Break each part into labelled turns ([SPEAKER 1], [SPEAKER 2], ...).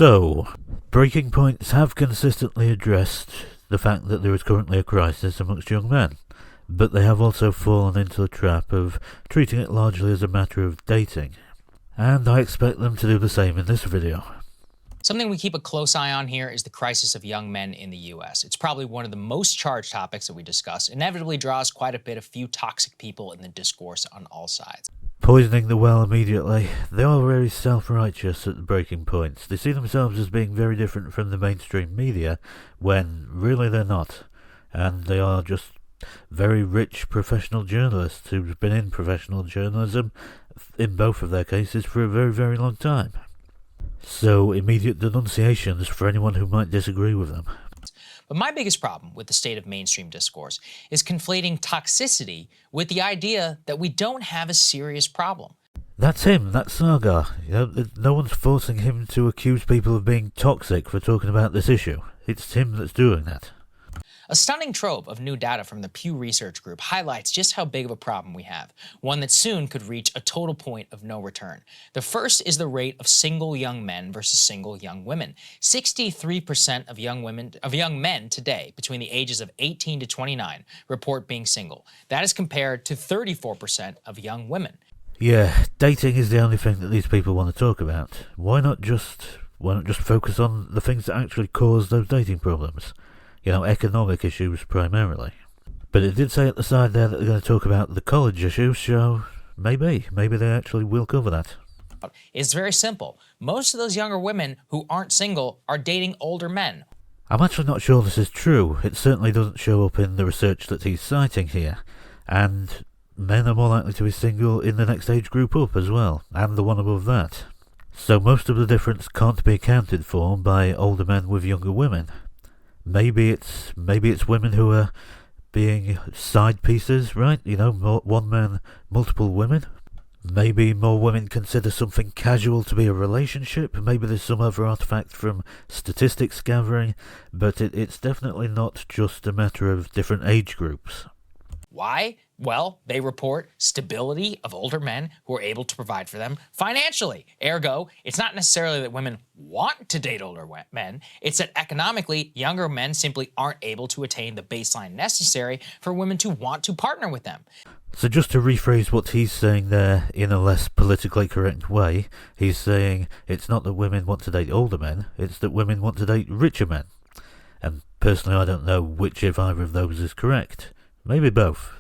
[SPEAKER 1] So, Breaking Points have consistently addressed the fact that there is currently a crisis amongst young men, but they have also fallen into the trap of treating it largely as a matter of dating. And I expect them to do the same in this video.
[SPEAKER 2] Something we keep a close eye on here is the crisis of young men in the US. It's probably one of the most charged topics that we discuss, inevitably draws quite a bit of few toxic people in the discourse on all sides.
[SPEAKER 1] Poisoning the well immediately, they are very self-righteous at the Breaking Points. They see themselves as being very different from the mainstream media, when really they're not. And they are just very rich professional journalists who've been in professional journalism, in both of their cases, for a very, very long time. So, immediate denunciations for anyone who might disagree with them.
[SPEAKER 2] But my biggest problem with the state of mainstream discourse is conflating toxicity with the idea that we don't have a serious problem.
[SPEAKER 1] That's him, that's Sagar. No one's forcing him to accuse people of being toxic for talking about this issue. It's him that's doing that.
[SPEAKER 2] A stunning trove of new data from the Pew Research Group highlights just how big of a problem we have, one that soon could reach a total point of no return. The first is the rate of single young men versus single young women. 63% of young men today between the ages of 18 to 29 report being single. That is compared to 34% of young women.
[SPEAKER 1] Yeah, dating is the only thing that these people want to talk about. Why not just focus on the things that actually cause those dating problems? Economic issues primarily. But it did say at the side there that they're going to talk about the college issues, so maybe they actually will cover that.
[SPEAKER 2] It's very simple. Most of those younger women who aren't single are dating older men.
[SPEAKER 1] I'm actually not sure this is true. It certainly doesn't show up in the research that he's citing here. And men are more likely to be single in the next age group up as well, and the one above that. So most of the difference can't be accounted for by older men with younger women. Maybe it's women who are being side pieces, right? One man, multiple women. Maybe more women consider something casual to be a relationship. Maybe there's some other artifact from statistics gathering, but it's definitely not just a matter of different age groups.
[SPEAKER 2] Why? Well, they report stability of older men who are able to provide for them financially. Ergo, it's not necessarily that women want to date older men, it's that economically, younger men simply aren't able to attain the baseline necessary for women to want to partner with them.
[SPEAKER 1] So just to rephrase what he's saying there in a less politically correct way, he's saying it's not that women want to date older men, it's that women want to date richer men. And personally, I don't know which if either of those is correct. Maybe both.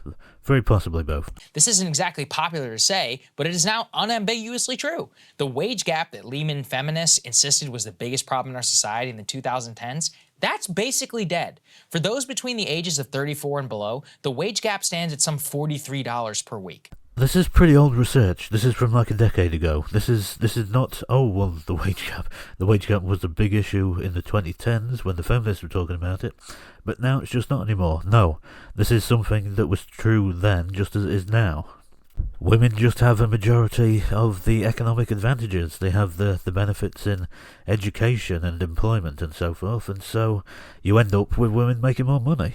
[SPEAKER 1] Very possibly both.
[SPEAKER 2] This isn't exactly popular to say, but it is now unambiguously true. The wage gap that Lehman feminists insisted was the biggest problem in our society in the 2010s, that's basically dead. For those between the ages of 34 and below, the wage gap stands at some $43 per week.
[SPEAKER 1] This is pretty old research. This is from like a decade ago. This is not, the wage gap. The wage gap was a big issue in the 2010s when the feminists were talking about it, but now it's just not anymore. No, this is something that was true then just as it is now. Women just have a majority of the economic advantages. They have the benefits in education and employment and so forth, and so you end up with women making more money.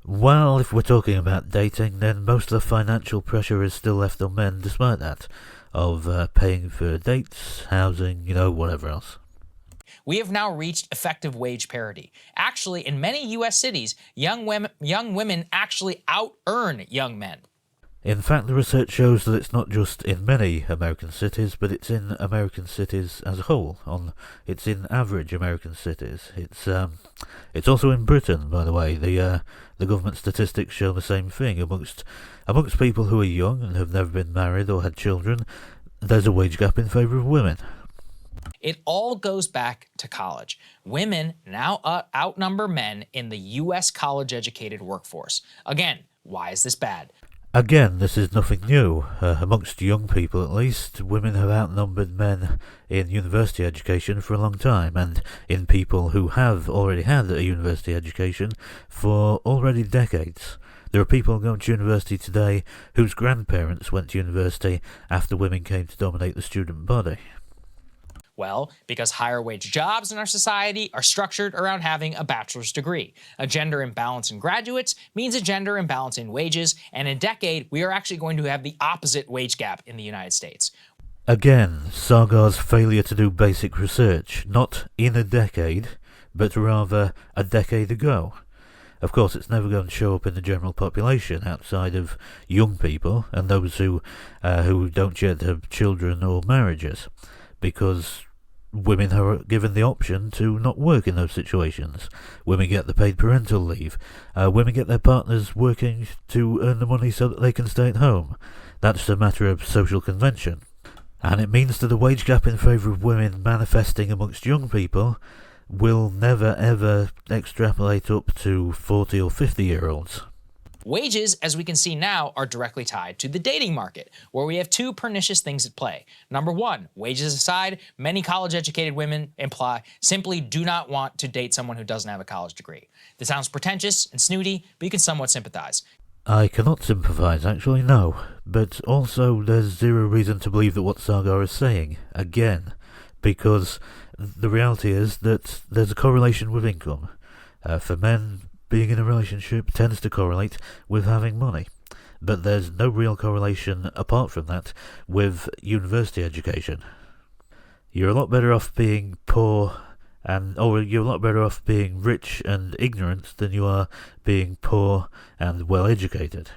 [SPEAKER 1] Well, if we're talking about dating, then most of the financial pressure is still left on men despite that, of paying for dates, housing, whatever else.
[SPEAKER 2] We have now reached effective wage parity. Actually, in many U.S. cities, young women actually out-earn young men.
[SPEAKER 1] In fact, the research shows that it's not just in many American cities, but it's in American cities as a whole. It's in average American cities. It's also in Britain, by the way. The government statistics show the same thing. Amongst people who are young and have never been married or had children, there's a wage gap in favour of women.
[SPEAKER 2] It all goes back to college. Women now outnumber men in the U.S. college-educated workforce. Again, why is this bad?
[SPEAKER 1] Again, this is nothing new. Amongst young people, at least, women have outnumbered men in university education for a long time, and in people who have already had a university education for already decades. There are people going to university today whose grandparents went to university after women came to dominate the student body.
[SPEAKER 2] Well, because higher wage jobs in our society are structured around having a bachelor's degree. A gender imbalance in graduates means a gender imbalance in wages, and in a decade, we are actually going to have the opposite wage gap in the United States.
[SPEAKER 1] Again, Sargar's failure to do basic research, not in a decade, but rather a decade ago. Of course, it's never going to show up in the general population outside of young people and those who don't yet have children or marriages, because women are given the option to not work in those situations. Women get the paid parental leave. Women get their partners working to earn the money so that they can stay at home. That's a matter of social convention. And it means that the wage gap in favour of women manifesting amongst young people will never ever extrapolate up to 40 or 50-year-olds.
[SPEAKER 2] Wages, as we can see now, are directly tied to the dating market, where we have two pernicious things at play. Number one, wages aside, many college-educated women simply do not want to date someone who doesn't have a college degree. This sounds pretentious and snooty, but you can somewhat sympathize.
[SPEAKER 1] I cannot sympathise, actually, no. But also, there's zero reason to believe that what Sargar is saying, again, because the reality is that there's a correlation with income. For men, being in a relationship tends to correlate with having money. But there's no real correlation, apart from that, with university education. You're a lot better off being poor or you're a lot better off being rich and ignorant than you are being poor and well educated.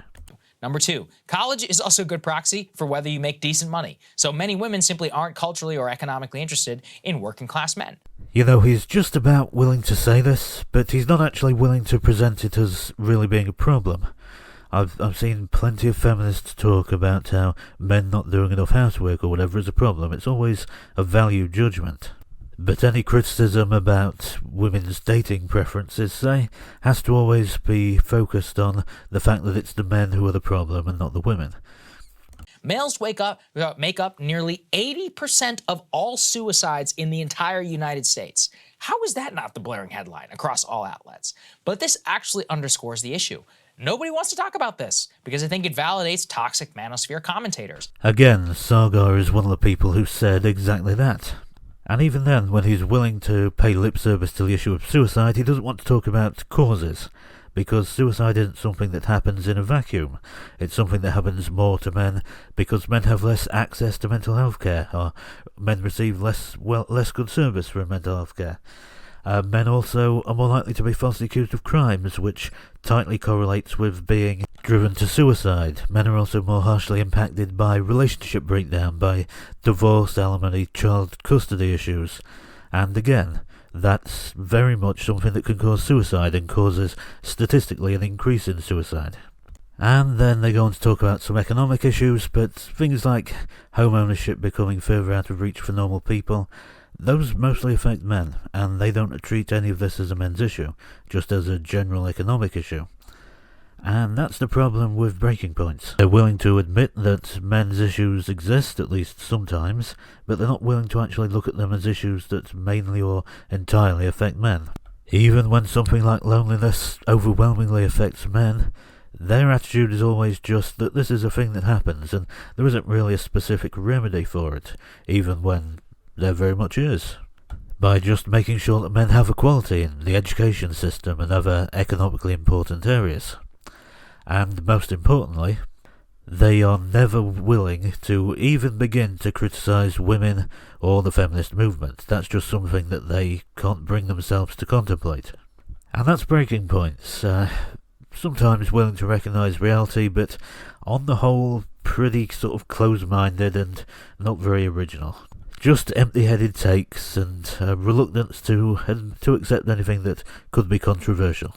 [SPEAKER 2] Number two, college is also a good proxy for whether you make decent money. So many women simply aren't culturally or economically interested in working class men.
[SPEAKER 1] You know, he's just about willing to say this, but he's not actually willing to present it as really being a problem. I've seen plenty of feminists talk about how men not doing enough housework or whatever is a problem. It's always a value judgment. But any criticism about women's dating preferences, say, has to always be focused on the fact that it's the men who are the problem and not the women.
[SPEAKER 2] Males make up nearly 80% of all suicides in the entire United States. How is that not the blaring headline across all outlets? But this actually underscores the issue. Nobody wants to talk about this because I think it validates toxic manosphere commentators.
[SPEAKER 1] Again, Sargar is one of the people who said exactly that. And even then, when he's willing to pay lip service to the issue of suicide, he doesn't want to talk about causes, because suicide isn't something that happens in a vacuum. It's something that happens more to men because men have less access to mental health care, or men receive less good service for mental health care. Men also are more likely to be falsely accused of crimes, which tightly correlates with being driven to suicide. Men are also more harshly impacted by relationship breakdown, by divorce, alimony, child custody issues. And again, that's very much something that can cause suicide and causes statistically an increase in suicide. And then they go on to talk about some economic issues, but things like home ownership becoming further out of reach for normal people, those mostly affect men, and they don't treat any of this as a men's issue, just as a general economic issue. And that's the problem with breaking points. They're willing to admit that men's issues exist, at least sometimes, but they're not willing to actually look at them as issues that mainly or entirely affect men. Even when something like loneliness overwhelmingly affects men, their attitude is always just that this is a thing that happens, and there isn't really a specific remedy for it, even when there very much is. By just making sure that men have equality in the education system and other economically important areas. And most importantly, they are never willing to even begin to criticise women or the feminist movement. That's just something that they can't bring themselves to contemplate. And that's breaking points. Sometimes willing to recognise reality, but on the whole, pretty sort of close-minded and not very original. Just empty-headed takes and reluctance to accept anything that could be controversial.